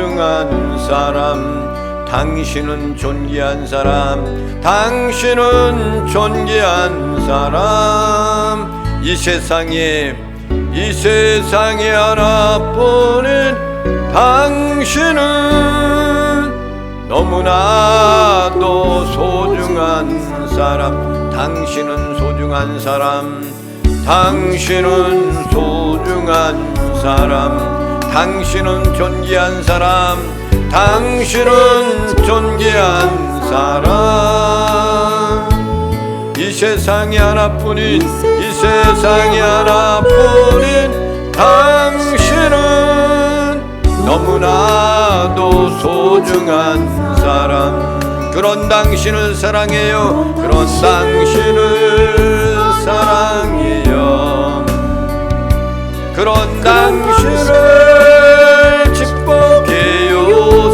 소중한 사람, 당신은 존귀한 사람, 당신은 존귀한 사람. 이 세상에 하나뿐인 당신은 너무나도 소중한 사람, 당신은 소중한 사람, 당신은 소중한 사람, 당신은 존귀한 사람, 당신은 존귀한 사람. 이 세상에 하나뿐인 당신은 너무나도 소중한 사람. 그런 당신을 사랑해요. 그런 당신을 사랑해요. 그런 당신을 축복해요.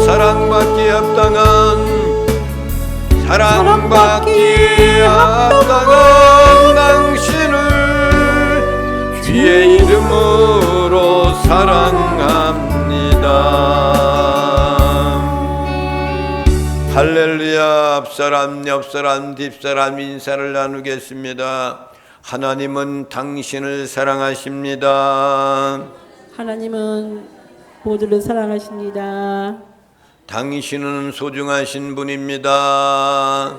사랑받기에 합당한 당신을 주의 이름으로 사랑합니다. 할렐루야. 앞사람, 옆사람, 뒷사람 인사를 나누겠습니다. 하나님은 당신을 사랑하십니다. 하나님은 모두를 사랑하십니다. 당신은 소중하신 분입니다.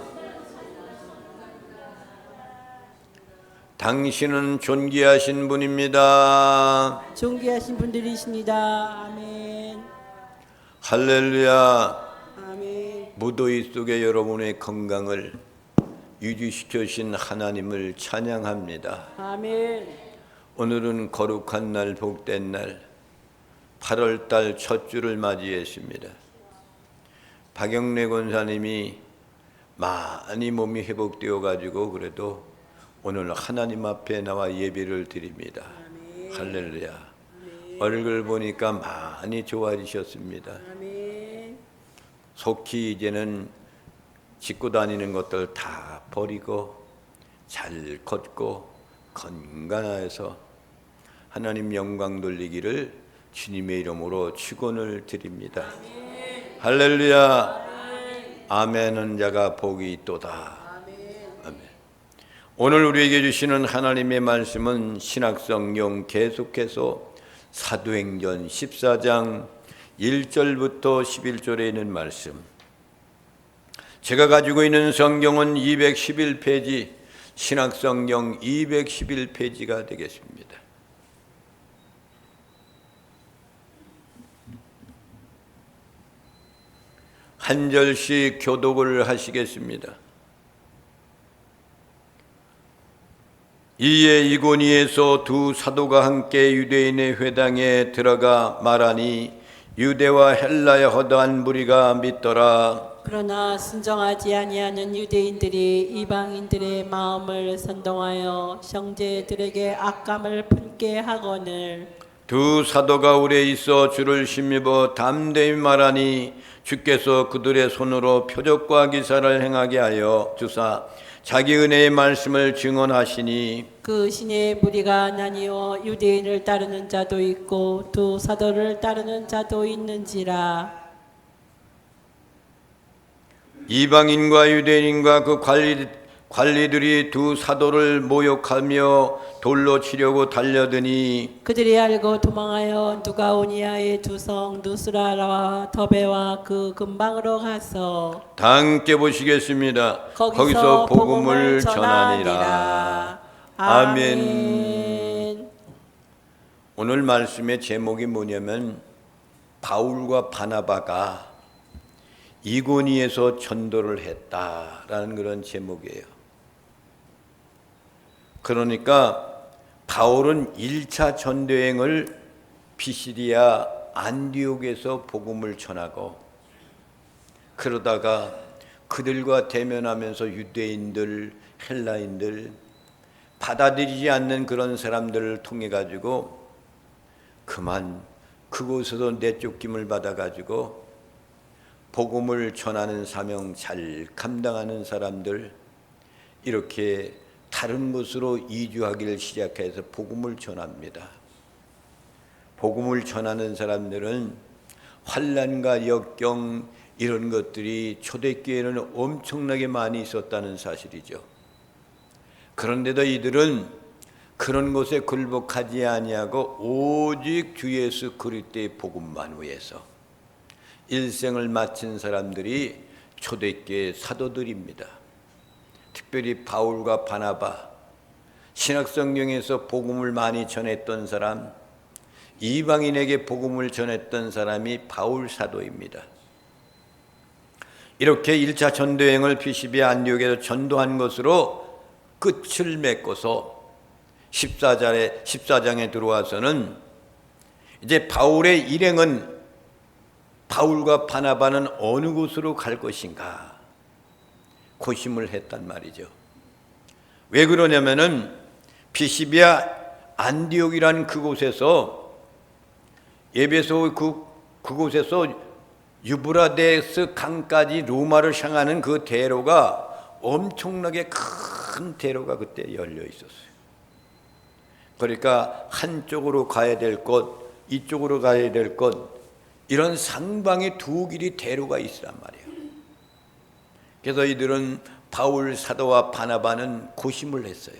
당신은 존귀하신 분입니다. 존귀하신 분들이십니다. 아멘. 할렐루야. 아멘. 무더위 속에 여러분의 건강을 유지시켜 주신 하나님을 찬양합니다. 아멘. 오늘은 거룩한 날, 복된 날, 8월달 첫 주를 맞이했습니다. 박영래 권사님이 많이 몸이 회복되어 가지고 그래도 오늘 하나님 앞에 나와 예배를 드립니다. 아멘. 할렐루야. 아멘. 얼굴 보니까 많이 좋아지셨습니다. 아멘. 속히 이제는 짚고 다니는 것들 다 버리고 잘 걷고 건강해서 하나님 영광 돌리기를 주님의 이름으로 축원을 드립니다. 아멘. 할렐루야. 아멘은 자가 복이 있도다. 아멘. 오늘 우리에게 주시는 하나님의 말씀은 신약성경 계속해서 사도행전 14장 1절부터 11절에 있는 말씀. 제가 가지고 있는 성경은 211페이지, 신약성경 211페이지가 되겠습니다. 한 절씩 교독을 하시겠습니다. 이에 이고니에서 두 사도가 함께 유대인의 회당에 들어가 말하니 유대와 헬라의 허다한 무리가 믿더라. 그러나 순종하지 아니하는 유대인들이 이방인들의 마음을 선동하여 형제들에게 악감을 품게 하거늘 두 사도가 오래 있어 주를 힘입어 담대히 말하니 주께서 그들의 손으로 표적과 기사를 행하게 하여 주사 자기 은혜의 말씀을 증언하시니 그 신의 무리가 나뉘어 유대인을 따르는 자도 있고 두 사도를 따르는 자도 있는지라. 이방인과 유대인과 그 관리들이 두 사도를 모욕하며 돌로 치려고 달려드니 그들이 알고 도망하여 누가오니아의 두 성 누스라와 더베와 그 근방으로 가서 다 함께 보시겠습니다. 거기서 복음을 전하니라. 아멘. 오늘 말씀의 제목이 뭐냐면 바울과 바나바가 이고니에서 전도를 했다라는 그런 제목이에요. 그러니까 바울은 1차 전도행을 피시디아 안디옥에서 복음을 전하고 그러다가 그들과 대면하면서 유대인들, 헬라인들 받아들이지 않는 그런 사람들을 통해 가지고 그만 그곳에서 내쫓김을 받아 가지고 복음을 전하는 사명 잘 감당하는 사람들 이렇게 다른 곳으로 이주하기를 시작해서 복음을 전합니다. 복음을 전하는 사람들은 환난과 역경 이런 것들이 초대교회에는 엄청나게 많이 있었다는 사실이죠. 그런데도 이들은 그런 것에 굴복하지 아니하고 오직 주 예수 그리스도의 복음만 위해서 일생을 마친 사람들이 초대교회 사도들입니다. 특별히 바울과 바나바, 신약성경에서 복음을 많이 전했던 사람, 이방인에게 복음을 전했던 사람이 바울 사도입니다. 이렇게 1차 전도여행을 피시비아 안디옥에서 전도한 것으로 끝을 맺고서 14장에 들어와서는 이제 바울의 일행은 바울과 바나바는 어느 곳으로 갈 것인가 고심을 했단 말이죠. 왜 그러냐면은 피시비아 안디옥이라는 그곳에서 에베소 그곳에서 유브라데스 강까지 로마를 향하는 그 대로가 엄청나게 큰 대로가 그때 열려 있었어요. 그러니까 한쪽으로 가야 될 곳, 이쪽으로 가야 될 곳, 이런 상방에 두 길이 대로가 있으란 말이에요. 그래서 이들은 바울 사도와 바나바는 고심을 했어요.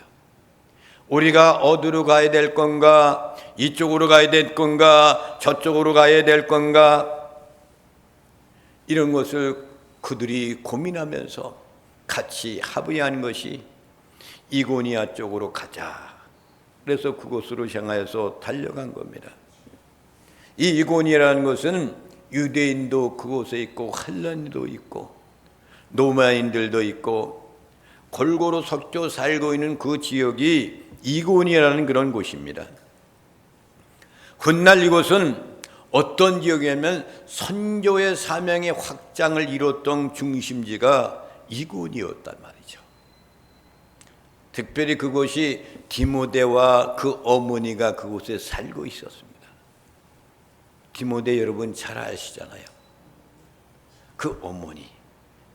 우리가 어디로 가야 될 건가? 이쪽으로 가야 될 건가? 저쪽으로 가야 될 건가? 이런 것을 그들이 고민하면서 같이 합의한 것이 이고니아 쪽으로 가자. 그래서 그곳으로 향하여서 달려간 겁니다. 이 이고니아라는 것은 유대인도 그곳에 있고 헬라인도 있고 로마인들도 있고 골고루 섞여 살고 있는 그 지역이 이고니아라는 그런 곳입니다. 훗날 이곳은 어떤 지역이냐면 선교의 사명의 확장을 이뤘던 중심지가 이고니아였단 말이죠. 특별히 그곳이 디모데와 그 어머니가 그곳에 살고 있었습니다. 디모데 여러분 잘 아시잖아요. 그 어머니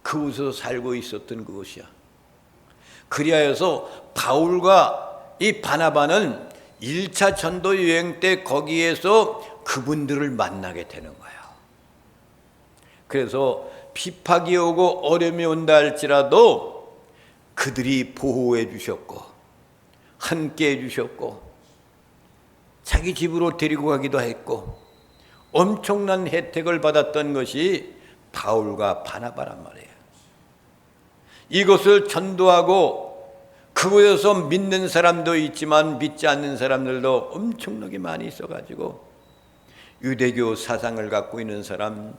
그곳에서 살고 있었던 그곳이야. 그리하여서 바울과 이 바나바는 1차 전도 여행 때 거기에서 그분들을 만나게 되는 거예요. 그래서 비박이 오고 어려움이 온다 할지라도 그들이 보호해 주셨고 함께 해 주셨고 자기 집으로 데리고 가기도 했고 엄청난 혜택을 받았던 것이 바울과 바나바란 말이에요. 이것을 전도하고 그곳에서 믿는 사람도 있지만 믿지 않는 사람들도 엄청나게 많이 있어가지고 유대교 사상을 갖고 있는 사람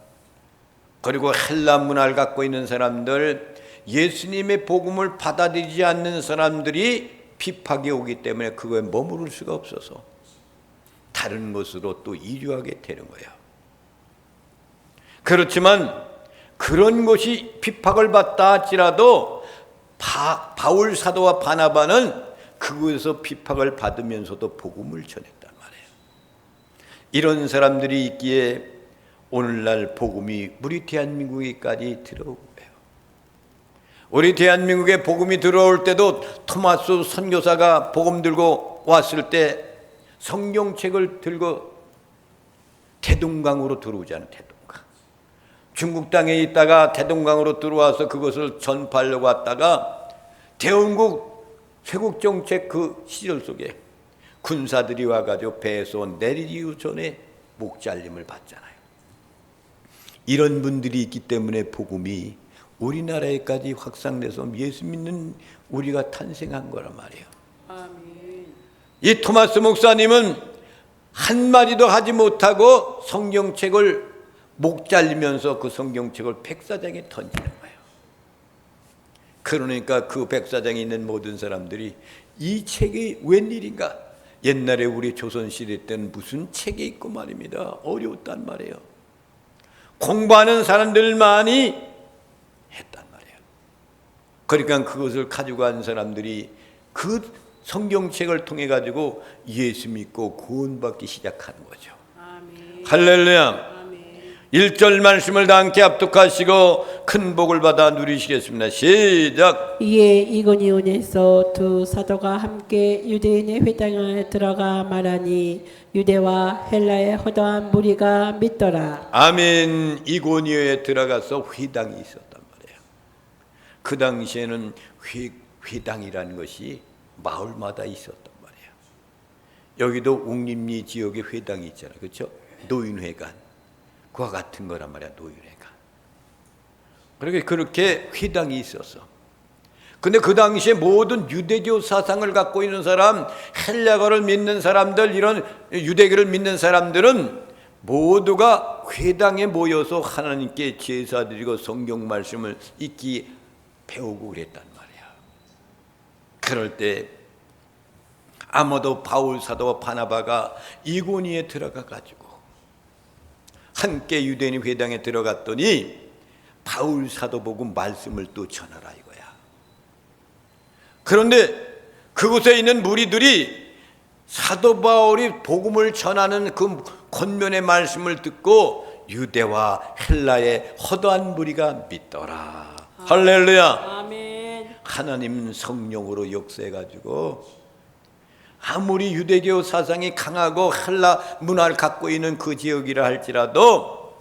그리고 헬라 문화를 갖고 있는 사람들 예수님의 복음을 받아들이지 않는 사람들이 비박이 오기 때문에 그거에 머무를 수가 없어서 다른 곳으로 또 이주하게 되는 거예요. 그렇지만 그런 것이 비박을 받다 할지라도 바울 사도와 바나바는 그곳에서 비박을 받으면서도 복음을 전했단 말이에요. 이런 사람들이 있기에 오늘날 복음이 우리 대한민국에까지 들어온 거예요. 우리 대한민국에 복음이 들어올 때도 토마스 선교사가 복음 들고 왔을 때 성경책을 들고 태동강으로 들어오잖아요. 태동강. 중국 땅에 있다가 태동강으로 들어와서 그것을 전파하려고 왔다가 대원국 쇄국정책 그 시절 속에 군사들이 와가지고 배에서 내리기 전에 목 잘림을 받잖아요. 이런 분들이 있기 때문에 복음이 우리나라에까지 확산돼서 예수 믿는 우리가 탄생한 거란 말이에요. 아멘. 이 토마스 목사님은 한마디도 하지 못하고 성경책을 목 잘리면서 그 성경책을 백사장에 던지는 거예요. 그러니까 그 백사장에 있는 모든 사람들이 이 책이 웬일인가? 옛날에 우리 조선시대 때는 무슨 책이 있고 말입니다. 어려웠단 말이에요. 공부하는 사람들만이 했단 말이에요. 그러니까 그것을 가지고 간 사람들이 그 성경책을 통해 가지고 예수 믿고 구원받기 시작하는 거죠. 아멘. 할렐루야. 아멘. 1절 말씀을 다 함께 합독하시고 큰 복을 받아 누리시겠습니다. 시작. 이에 이고니온에서 두 사도가 함께 유대인의 회당에 들어가 말하니 유대와 헬라의 허다한 무리가 믿더라. 아멘. 이고니오에 들어가서 회당이 있었단 말이에요. 그 당시에는 회당이라는 것이 마을마다 있었단 말이에요. 여기도 옥림리 지역에 회당이 있잖아요. 그렇죠? 노인회관. 그와 같은 거란 말이야. 노인회관. 그러니까 그렇게 회당이 있었어. 근데 그 당시에 모든 유대교 사상을 갖고 있는 사람, 헬라어를 믿는 사람들, 이런 유대교를 믿는 사람들은 모두가 회당에 모여서 하나님께 제사드리고 성경 말씀을 읽기 배우고 그랬단 말이야. 그럴 때 아무도 바울 사도와 바나바가 이고니에 들어가 가지고 함께 유대인 회당에 들어갔더니 바울 사도 보고 말씀을 또 전하라 이거야. 그런데 그곳에 있는 무리들이 사도 바울이 복음을 전하는 그 권면의 말씀을 듣고 유대와 헬라의 허다한 무리가 믿더라. 할렐루야. 아멘. 하나님은 성령으로 역사해가지고 아무리 유대교 사상이 강하고 헬라 문화를 갖고 있는 그 지역이라 할지라도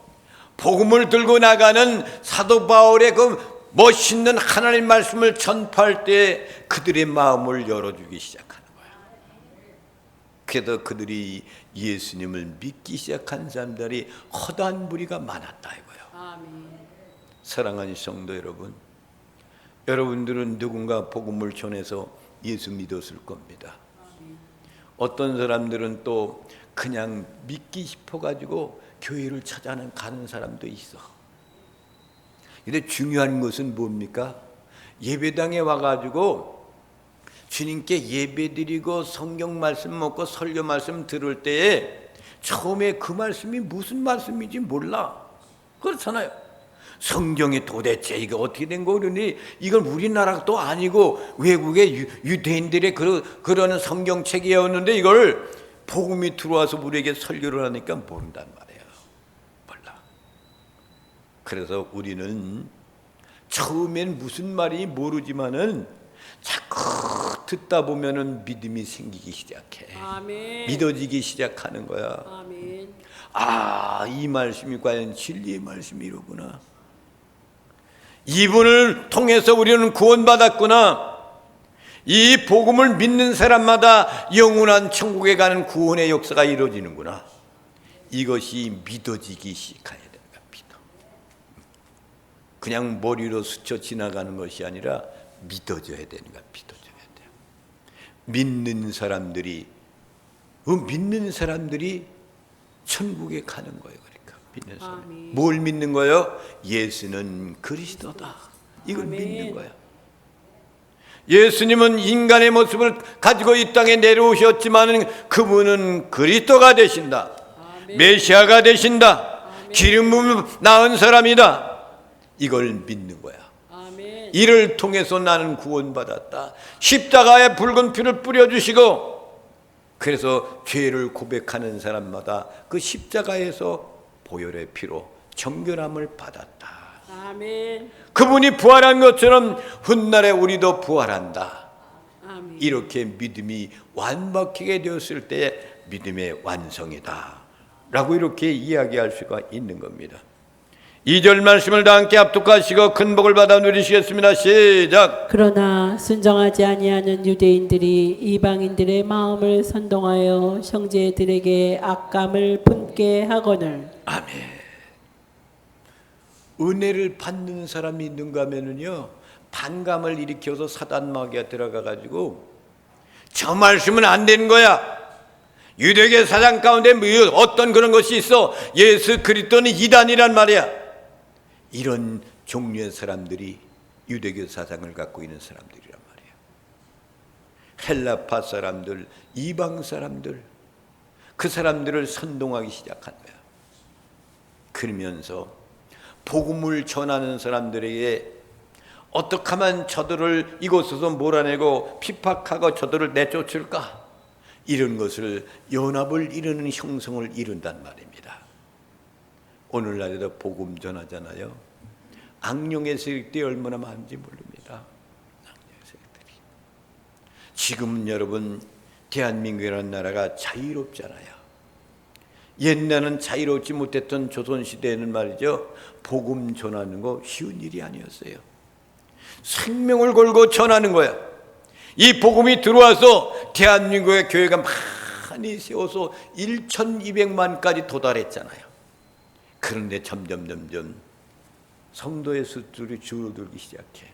복음을 들고 나가는 사도 바울의 그 멋있는 하나님 말씀을 전파할 때 그들의 마음을 열어주기 시작하는 거야. 그래서 그들이 예수님을 믿기 시작한 사람들이 허다한 무리가 많았다 이거예요. 아멘. 사랑하는 성도 여러분, 여러분들은 누군가 복음을 전해서 예수 믿었을 겁니다. 어떤 사람들은 또 그냥 믿기 싶어가지고 교회를 가는 사람도 있어. 근데 중요한 것은 뭡니까? 예배당에 와가지고 주님께 예배드리고 성경 말씀 먹고 설교 말씀 들을 때에 처음에 그 말씀이 무슨 말씀인지 몰라. 그렇잖아요. 성경이 도대체 이게 어떻게 된 거니? 이건 우리나라도 아니고 외국의 유대인들의 그러는 성경책이었는데 이걸 복음이 들어와서 우리에게 설교를 하니까 모른단 말이에요. 몰라. 그래서 우리는 처음엔 무슨 말인지 모르지만은 자꾸 듣다 보면은 믿음이 생기기 시작해. 아멘. 믿어지기 시작하는 거야. 아멘. 아, 이 말씀이 과연 진리의 말씀이로구나. 이분을 통해서 우리는 구원받았구나. 이 복음을 믿는 사람마다 영원한 천국에 가는 구원의 역사가 이루어지는구나. 이것이 믿어지기 시작해야 되는 거야. 믿어. 그냥 머리로 스쳐 지나가는 것이 아니라 믿어져야 되는 거야. 믿어져야 돼요. 믿는 사람들이 천국에 가는 거예요. 그러니까 믿는 사람. 아멘. 뭘 믿는 거예요? 예수는 그리스도다. 이걸 아멘. 믿는 거야. 예수님은 인간의 모습을 가지고 이 땅에 내려오셨지만 그분은 그리스도가 되신다. 아멘. 메시아가 되신다. 기름 부음 나은 사람이다. 이걸 믿는 거야. 아멘. 이를 통해서 나는 구원받았다. 십자가에 붉은 피를 뿌려주시고 그래서 죄를 고백하는 사람마다 그 십자가에서 보혈의 피로 정결함을 받았다. 아멘. 그분이 부활한 것처럼 훗날에 우리도 부활한다. 아멘. 이렇게 믿음이 완벽하게 되었을 때 믿음의 완성이다 라고 이렇게 이야기할 수가 있는 겁니다. 2절 말씀을 다 함께 합독하시고 큰 복을 받아 누리시겠습니다. 시작. 그러나 순종하지 아니하는 유대인들이 이방인들의 마음을 선동하여 형제들에게 악감을 품게 하거늘. 아멘. 은혜를 받는 사람이 있는가 하면은요, 반감을 일으켜서 사단 마귀가 들어가가지고 저 말씀은 안 되는 거야. 유대교 사상 가운데 어떤 그런 것이 있어. 예수 그리스도는 이단이란 말이야. 이런 종류의 사람들이 유대교 사상을 갖고 있는 사람들이란 말이에요. 헬라파 사람들, 이방 사람들, 그 사람들을 선동하기 시작한 거야. 그러면서 복음을 전하는 사람들에게 어떻게 하면 저들을 이곳에서 몰아내고 핍박하고 저들을 내쫓을까? 이런 것을 연합을 이루는 형성을 이룬단 말입니다. 오늘날에도 복음 전하잖아요. 악령의 세력들이 얼마나 많은지 모릅니다. 악령의 세력들이. 지금은 여러분 대한민국이라는 나라가 자유롭잖아요. 옛날은 자유롭지 못했던 조선시대에는 말이죠, 복음 전하는 거 쉬운 일이 아니었어요. 생명을 걸고 전하는 거야. 이 복음이 들어와서 대한민국의 교회가 많이 세워서 1200만까지 도달했잖아요. 그런데 점점 성도의 숫자가 줄어들기 시작해.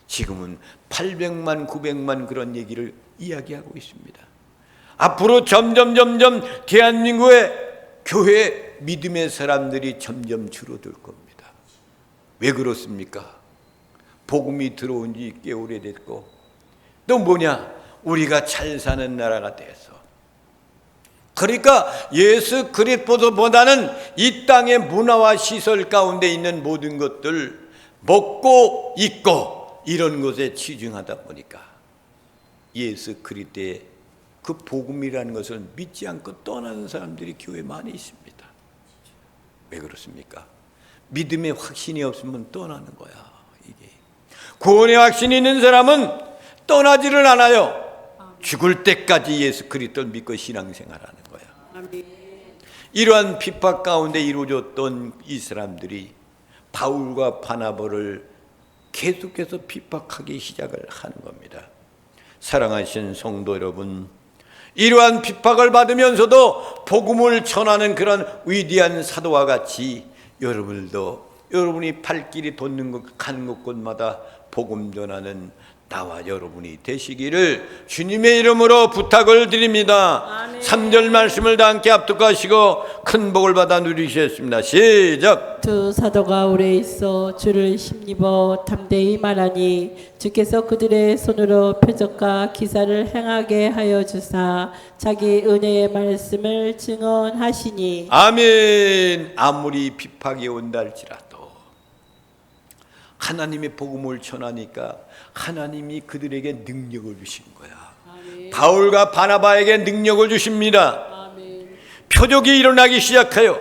지금은 800만, 900만 그런 얘기를 이야기하고 있습니다. 앞으로 점점 대한민국의 교회 믿음의 사람들이 점점 줄어들 겁니다. 왜 그렇습니까? 복음이 들어온 지 꽤 오래됐고, 또 뭐냐? 우리가 잘 사는 나라가 돼서. 그러니까 예수 그리스도보다는 이 땅의 문화와 시설 가운데 있는 모든 것들, 먹고 입고 이런 것에 치중하다 보니까 예수 그리스도의 그 복음이라는 것을 믿지 않고 떠나는 사람들이 교회에 많이 있습니다. 왜 그렇습니까? 믿음의 확신이 없으면 떠나는 거야. 이게 구원의 확신이 있는 사람은 떠나지를 않아요. 죽을 때까지 예수 그리스도를 믿고 신앙생활하는 거야. 이러한 핍박 가운데 이루어졌던 이 사람들이 바울과 바나바를 계속해서 핍박하기 시작을 하는 겁니다. 사랑하신 성도 여러분, 이러한 핍박을 받으면서도 복음을 전하는 그런 위대한 사도와 같이 여러분들도 여러분이 발길이 돋는 가는 곳곳마다 복음 전하는 나와 여러분이 되시기를 주님의 이름으로 부탁을 드립니다. 아멘. 3절 말씀을 다 함께 합독하시고 큰 복을 받아 누리시겠습니다. 시작. 두 사도가 오래 있어 주를 힘입어 담대히 말하니 주께서 그들의 손으로 표적과 기사를 행하게 하여 주사 자기 은혜의 말씀을 증언하시니. 아멘. 아무리 비박이 온다 할지라도 하나님의 복음을 전하니까 하나님이 그들에게 능력을 주신 거야. 아멘. 바울과 바나바에게 능력을 주십니다. 아멘. 표적이 일어나기 시작해요.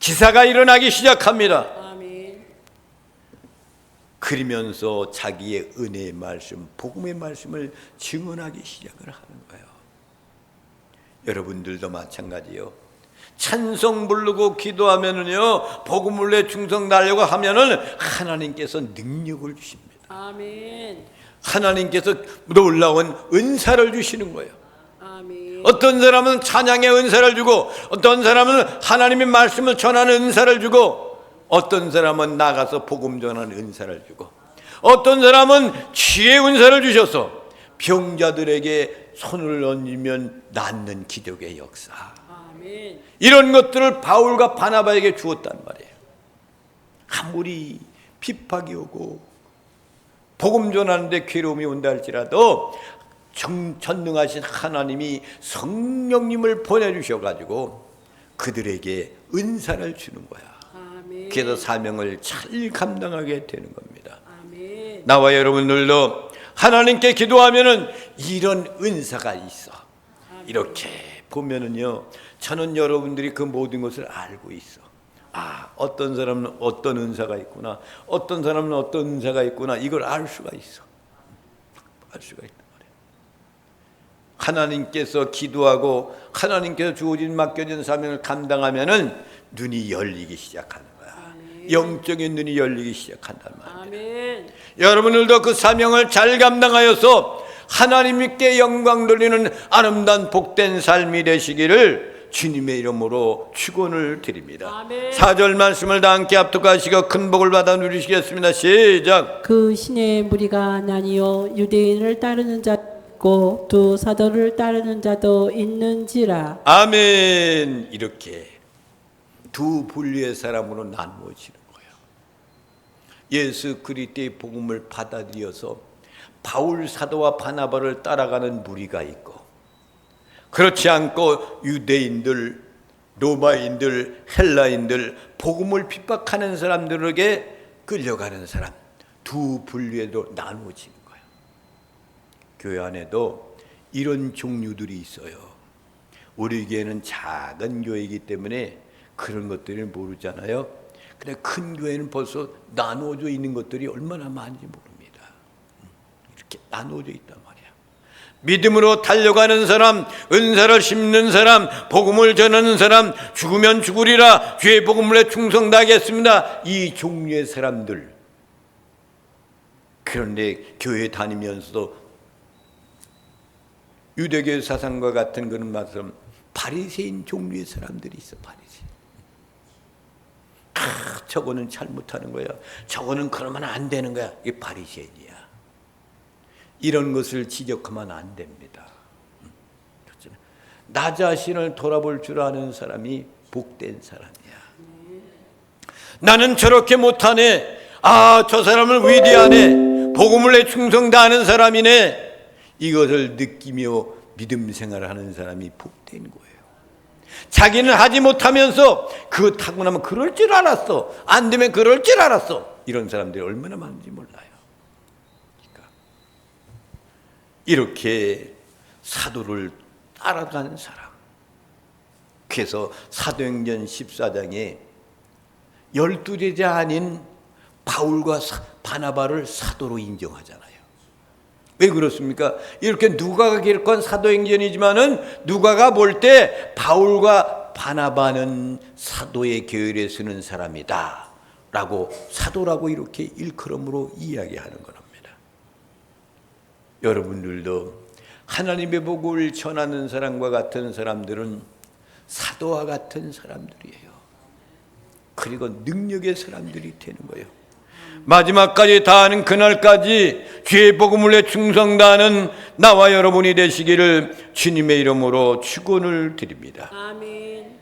기사가 일어나기 시작합니다. 아멘. 그러면서 자기의 은혜의 말씀, 복음의 말씀을 증언하기 시작을 하는 거예요. 여러분들도 마찬가지요. 찬송 부르고 기도하면은요, 복음을 내 충성 달려고 하면은 하나님께서 능력을 주십니다. 아멘. 하나님께서 놀라운 은사를 주시는 거예요. 아멘. 어떤 사람은 찬양의 은사를 주고, 어떤 사람은 하나님의 말씀을 전하는 은사를 주고, 어떤 사람은 나가서 복음 전하는 은사를 주고, 어떤 사람은 지혜의 은사를 주셔서 병자들에게 손을 얹으면 낫는 기적의 역사. 아멘. 이런 것들을 바울과 바나바에게 주었단 말이에요. 아무리 핍박이 오고 복음 전하는데 괴로움이 온다 할지라도 전능하신 하나님이 성령님을 보내주셔가지고 그들에게 은사를 주는 거야. 아멘. 그래서 사명을 잘 감당하게 되는 겁니다. 아멘. 나와 여러분들도 하나님께 기도하면은 이런 은사가 있어. 아멘. 이렇게 보면은요, 저는 여러분들이 그 모든 것을 알고 있어. 아, 어떤 사람은 어떤 은사가 있구나, 어떤 사람은 어떤 은사가 있구나, 이걸 알 수가 있어. 알 수가 있단 말이에요. 하나님께서 기도하고 하나님께서 주어진 맡겨진 사명을 감당하면은 눈이 열리기 시작하는 거야. 아멘. 영적인 눈이 열리기 시작한단 말이에요. 아멘. 여러분들도 그 사명을 잘 감당하여서 하나님께 영광 돌리는 아름다운 복된 삶이 되시기를 주님의 이름으로 축원을 드립니다. 아멘. 4절 말씀을 다 함께 합독하시고 큰 복을 받아 누리시겠습니다. 시작. 그 신의 무리가 나뉘어 유대인을 따르는 자 있고 두 사도를 따르는 자도 있는지라. 아멘. 이렇게 두 분류의 사람으로 나누어지는 거예요. 예수 그리스도의 복음을 받아들여서 바울 사도와 바나바를 따라가는 무리가 있고, 그렇지 않고 유대인들, 로마인들, 헬라인들, 복음을 핍박하는 사람들에게 끌려가는 사람, 두 분류에도 나누어지는 거예요. 교회 안에도 이런 종류들이 있어요. 우리 교회는 작은 교회이기 때문에 그런 것들을 모르잖아요. 근데 큰 교회는 벌써 나누어져 있는 것들이 얼마나 많은지 모릅니다. 이렇게 나누어져 있단 말이야. 믿음으로 달려가는 사람, 은사를 심는 사람, 복음을 전하는 사람, 죽으면 죽으리라 주의 복음에 충성다하겠습니다. 이 종류의 사람들. 그런데 교회 다니면서도 유대교 사상과 같은 그런 말씀, 바리새인 종류의 사람들이 있어. 바리새인. 저거는 잘못하는 거야. 저거는 그러면 안 되는 거야. 이게 바리새인이야. 이런 것을 지적하면 안 됩니다. 나 자신을 돌아볼 줄 아는 사람이 복된 사람이야. 나는 저렇게 못하네. 저 사람은 위대하네. 복음을 내 충성 다하는 사람이네. 이것을 느끼며 믿음 생활을 하는 사람이 복된 거예요. 자기는 하지 못하면서 그거 타고 나면 그럴 줄 알았어. 안 되면 그럴 줄 알았어. 이런 사람들이 얼마나 많은지 몰라요. 이렇게 사도를 따라가는 사람. 그래서 사도행전 14장에 12제자 아닌 바울과 바나바를 사도로 인정하잖아요. 왜 그렇습니까? 이렇게 누가가 기록한 사도행전이지만은 누가가 볼 때 바울과 바나바는 사도의 계열에 서는 사람이다 라고 사도라고 이렇게 일컬음으로 이야기하는 겁니다. 여러분들도 하나님의 복을 전하는 사람과 같은 사람들은 사도와 같은 사람들이에요. 그리고 능력의 사람들이 되는 거예요. 마지막까지 다하는 그날까지 주의 복음을 내 충성 다하는 나와 여러분이 되시기를 주님의 이름으로 축원을 드립니다. 아멘.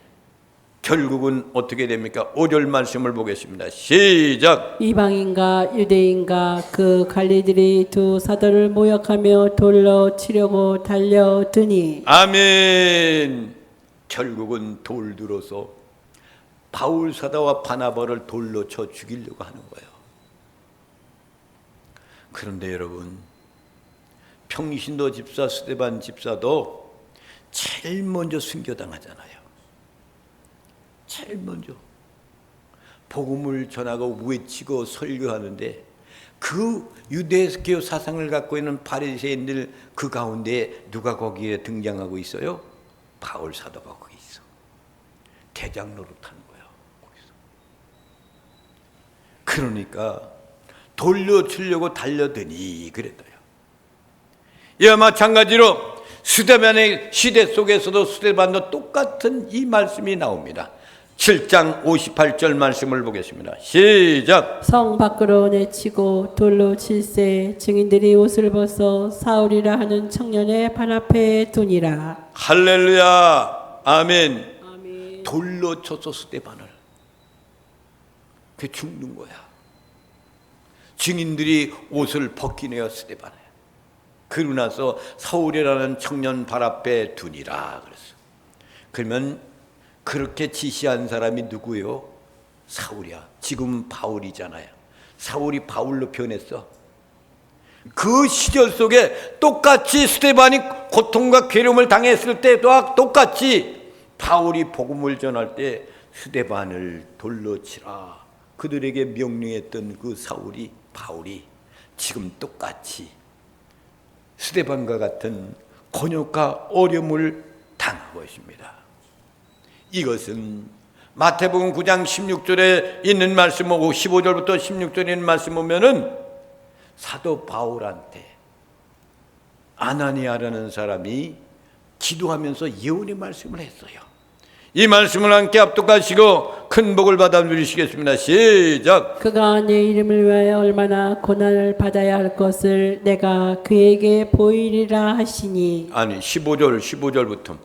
결국은 어떻게 됩니까? 5절 말씀을 보겠습니다. 시작. 이방인과 유대인과 그 관리들이 두 사도를 모욕하며 돌로 치려고 달려드니. 아멘. 결국은 돌 들어서 바울 사도와 바나바를 돌로 쳐 죽이려고 하는 거예요. 그런데 여러분, 평신도 집사 스데반 집사도 제일 먼저 순교당하잖아요. 제일 먼저 복음을 전하고 외치고 설교하는데 그 유대교 사상을 갖고 있는 바리새인들 그 가운데 누가 거기에 등장하고 있어요? 바울 사도가 거기 있어. 대장 노릇하는 거야. 거기서. 그러니까 돌려치려고 달려드니 그랬어요. 이와 마찬가지로 스데반의 시대 속에서도 스데반도 똑같은 이 말씀이 나옵니다. 7장 58절 말씀을 보겠습니다. 시작. 성 밖으로 내치고 돌로 칠세 증인들이 옷을 벗어 사울이라 하는 청년의 발 앞에 두니라. 할렐루야. 아멘. 아멘. 돌로 쳐서 스데반을 그 죽는 거야. 증인들이 옷을 벗기네요. 스데반을. 그러고 나서 사울이라는 청년 발 앞에 두니라 그랬어. 그러면 그렇게 지시한 사람이 누구요? 사울이야. 지금 바울이잖아요. 사울이 바울로 변했어. 그 시절 속에 똑같이 스데반이 고통과 괴로움을 당했을 때도 똑같이 바울이 복음을 전할 때 스데반을 돌로 치라 그들에게 명령했던 그 사울이 바울이 지금 똑같이 스데반과 같은 곤욕과 어려움을 당하고 있습니다. 이것은 마태복음 9장 16절에 있는 말씀 오고 15절부터 16절에 있는 말씀 보면은 사도 바울한테 아나니아라는 사람이 기도하면서 예언의 말씀을 했어요. 이 말씀을 함께 합독하시고 큰 복을 받아 누리시겠습니다. 시작. 그가 내 이름을 위하여 얼마나 고난을 받아야 할 것을 내가 그에게 보이리라 하시니. 아니 15절부터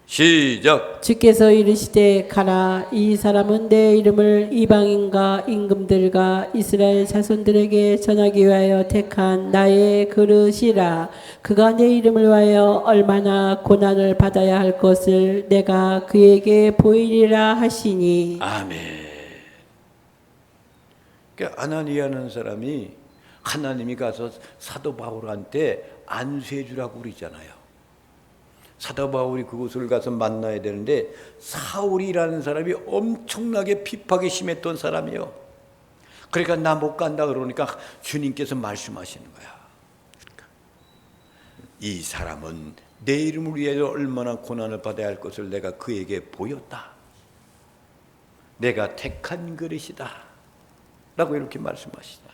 시작. 주께서 이르시되 가라. 이 사람은 내 이름을 이방인과 임금들과 이스라엘 자손들에게 전하기 위하여 택한 나의 그릇이라. 그가 내 이름을 위하여 얼마나 고난을 받아야 할 것을 내가 그에게 보이리라 하시니. 아멘. 그러니까 아나니아라는 사람이 하나님이 가서 사도 바울한테 안수해 주라고 그러잖아요. 사도 바울이 그곳을 가서 만나야 되는데 사울이라는 사람이 엄청나게 핍박이 심했던 사람이에요. 그러니까 나 못 간다 그러니까 주님께서 말씀하시는 거야. 그러니까 이 사람은 내 이름을 위해서 얼마나 고난을 받아야 할 것을 내가 그에게 보였다. 내가 택한 그릇이다 라고 이렇게 말씀하시다.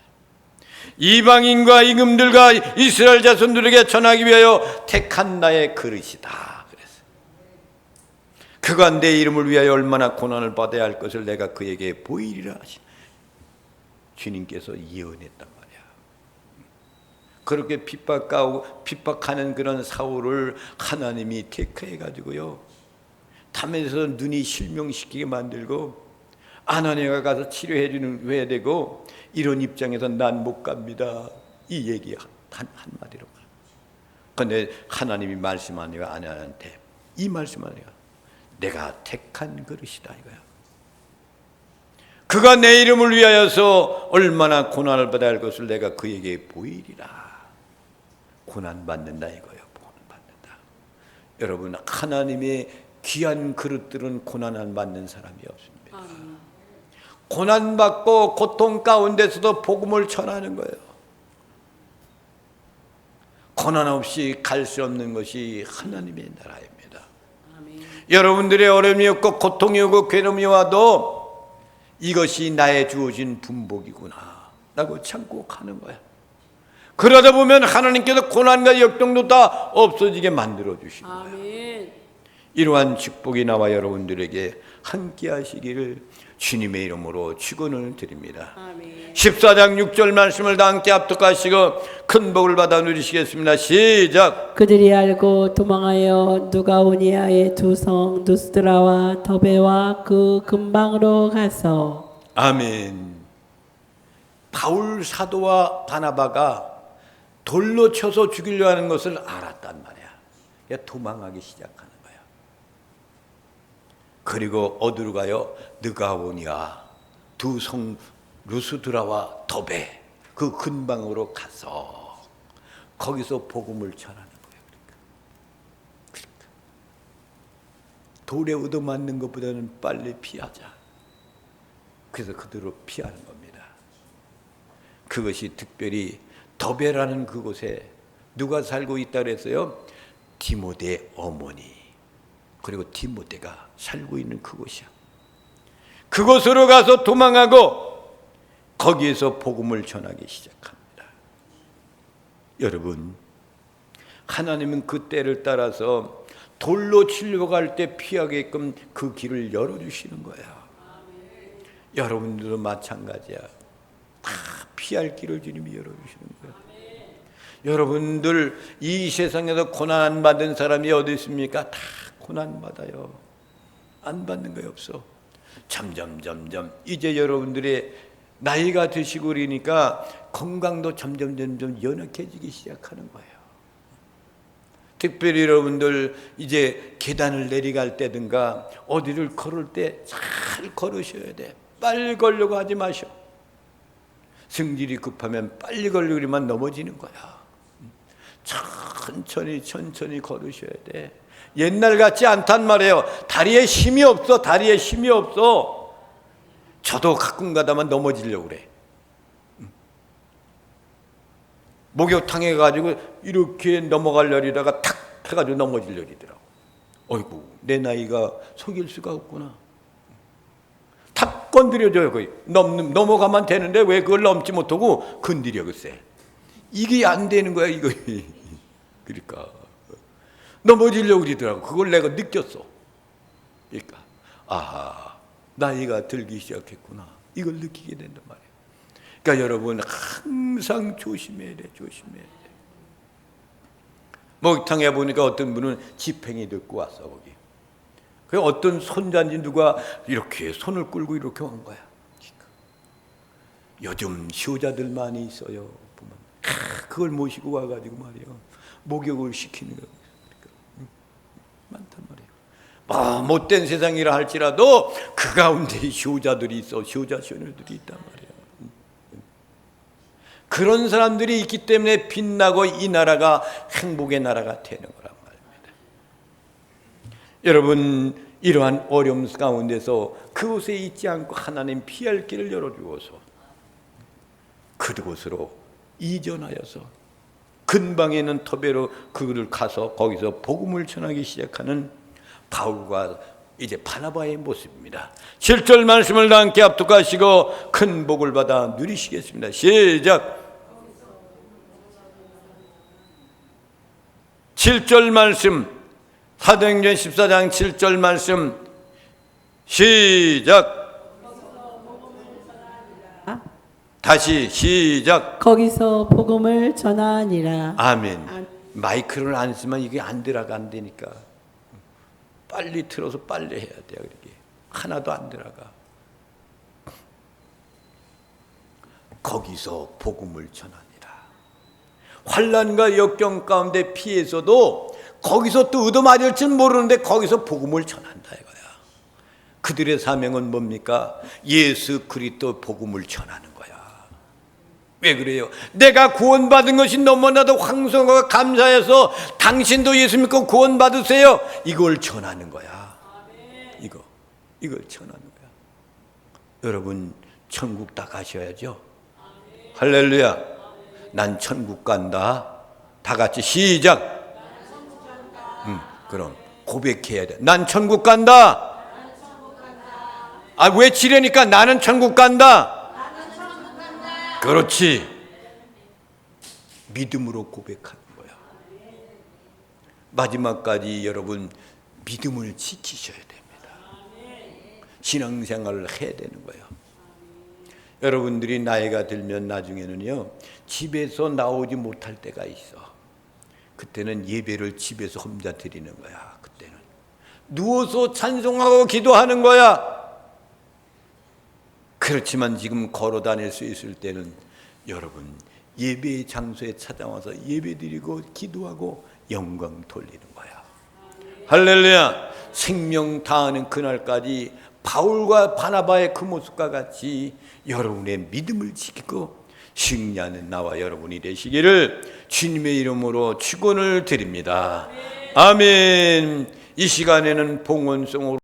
이방인과 임금들과 이스라엘 자손들에게 전하기 위하여 택한 나의 그릇이다. 그래서 그가 내 이름을 위하여 얼마나 고난을 받아야 할 것을 내가 그에게 보이리라 하시다. 주님께서 예언했단 말이야. 그렇게 핍박하는 그런 사울을 하나님이 택해 가지고요, 담에서 눈이 실명시키게 만들고 아나니아가 가서 치료해야 되고, 이런 입장에서 난 못 갑니다. 이 얘기 한마디로. 그런데 하나님이 말씀하니까 아나니아한테 이 말씀하니까 내가 택한 그릇이다 이거야. 그가 내 이름을 위하여서 얼마나 고난을 받아야 할 것을 내가 그에게 보이리라. 고난받는다 이거예요. 고난받는다. 여러분, 하나님의 귀한 그릇들은 고난 안 받는 사람이 없습니다. 고난받고 고통 가운데서도 복음을 전하는 거예요. 고난 없이 갈 수 없는 것이 하나님의 나라입니다. 여러분들의 어려움이 없고 고통이 오고 괴로움이 와도 이것이 나의 주어진 분복이구나 라고 참고 가는 거야. 그러다 보면 하나님께서 고난과 역경도 다 없어지게 만들어 주시는 거야. 이러한 축복이 나와 여러분들에게 함께 하시기를 주님의 이름으로 축원을 드립니다. 14장 6절 말씀을 다 함께 합독하시고 큰 복을 받아 누리시겠습니다. 시작. 그들이 알고 도망하여 누가오니아의 두 성 누스드라와 더베와 그 근방으로 가서. 아멘. 바울 사도와 바나바가 돌로 쳐서 죽이려 하는 것을 알았단 말이야. 도망하기 시작하는 거야. 그리고 어디로 가요? 느가오니아 두 성 루스드라와 더베 그 근방으로 가서 거기서 복음을 전하는 거예요. 그러니까 돌에 얻어맞는 것보다는 빨리 피하자. 그래서 그대로 피하는 겁니다. 그것이 특별히 더베라는 그곳에 누가 살고 있다 그랬어요? 디모데 어머니, 그리고 디모데가 살고 있는 그곳이야. 그곳으로 가서 도망하고 거기에서 복음을 전하기 시작합니다. 여러분, 하나님은 그 때를 따라서 돌로 치려고 할 때 피하게끔 그 길을 열어주시는 거야. 여러분들도 마찬가지야. 다 피할 길을 주님이 열어주시는 거야. 여러분들 이 세상에서 고난 안 받은 사람이 어디 있습니까? 다 고난 받아요. 안 받는 거 없어. 점점 이제 여러분들의 나이가 드시고 그러니까 건강도 점점 연약해지기 시작하는 거예요. 특별히 여러분들 이제 계단을 내려갈 때든가 어디를 걸을 때 잘 걸으셔야 돼. 빨리 걸려고 하지 마셔. 승질이 급하면 빨리 걸려고 그러면 넘어지는 거야. 천천히 걸으셔야 돼. 옛날 같지 않단 말이에요. 다리에 힘이 없어. 저도 가끔 가다만 넘어지려고 그래. 목욕탕에 가지고 이렇게 넘어가려다가 탁 해가지고 넘어지려더라고. 어이구, 내 나이가 속일 수가 없구나. 탁 건드려줘요. 거의 넘어가면 되는데 왜 그걸 넘지 못하고 건드려 글쎄. 이게 안 되는 거야 이거. 그러니까 넘어지려고 그러더라고. 그걸 내가 느꼈어. 그러니까 아하, 나이가 들기 시작했구나. 이걸 느끼게 된단 말이에요. 그러니까 여러분 항상 조심해야 돼. 목욕탕에 보니까 어떤 분은 지팽이 듣고 왔어 거기. 그 어떤 손자인지 누가 이렇게 손을 끌고 이렇게 온 거야. 요즘 시호자들 많이 있어요. 보면 그걸 모시고 와가지고 말이에요. 목욕을 시키는 거 많단 말이에요. 못된 세상이라 할지라도 그 가운데 시호자들이 있어. 시호자 시호녀들이 있단 말이에요. 그런 사람들이 있기 때문에 빛나고 이 나라가 행복의 나라가 되는 거란 말입니다. 여러분, 이러한 어려움 가운데서 그곳에 있지 않고 하나님 피할 길을 열어주어서 그곳으로 이전하여서 근방에 있는 터베로 그를 가서 거기서 복음을 전하기 시작하는 바울과 이제 바나바의 모습입니다. 7절 말씀을 다 함께 합독하시고 큰 복을 받아 누리시겠습니다. 시작. 7절 말씀, 사도행전 14장 7절 말씀 시작. 다시 시작. 거기서 복음을 전하니라. 아멘. 마이크를 안 쓰면 이게 안 들어간다니까. 빨리 틀어서 빨리 해야 돼요. 이렇게 하나도 안 들어가. 거기서 복음을 전하니라. 환난과 역경 가운데 피해서도 거기서 또 얻어맞을지는 모르는데 거기서 복음을 전한다 이거야. 그들의 사명은 뭡니까? 예수 그리스도 복음을 전하는 거야. 왜 그래요? 내가 구원받은 것이 너무나도 황송하고 감사해서 당신도 예수 믿고 구원받으세요. 이걸 전하는 거야. 이걸 전하는 거야. 여러분, 천국 다 가셔야죠. 할렐루야. 난 천국 간다. 다 같이 시작. 그럼 고백해야 돼. 난 천국 간다. 아, 외치려니까 나는 천국 간다. 그렇지. 믿음으로 고백하는 거야. 마지막까지 여러분 믿음을 지키셔야 됩니다. 신앙생활을 해야 되는 거예요. 여러분들이 나이가 들면 나중에는요, 집에서 나오지 못할 때가 있어. 그때는 예배를 집에서 혼자 드리는 거야. 그때는 누워서 찬송하고 기도하는 거야. 그렇지만 지금 걸어 다닐 수 있을 때는 여러분 예배의 장소에 찾아와서 예배드리고 기도하고 영광 돌리는 거야. 할렐루야. 생명 다하는 그날까지 바울과 바나바의 그 모습과 같이 여러분의 믿음을 지키고 승리하는 나와 여러분이 되시기를 주님의 이름으로 축원을 드립니다. 아멘. 이 시간에는 봉헌송으로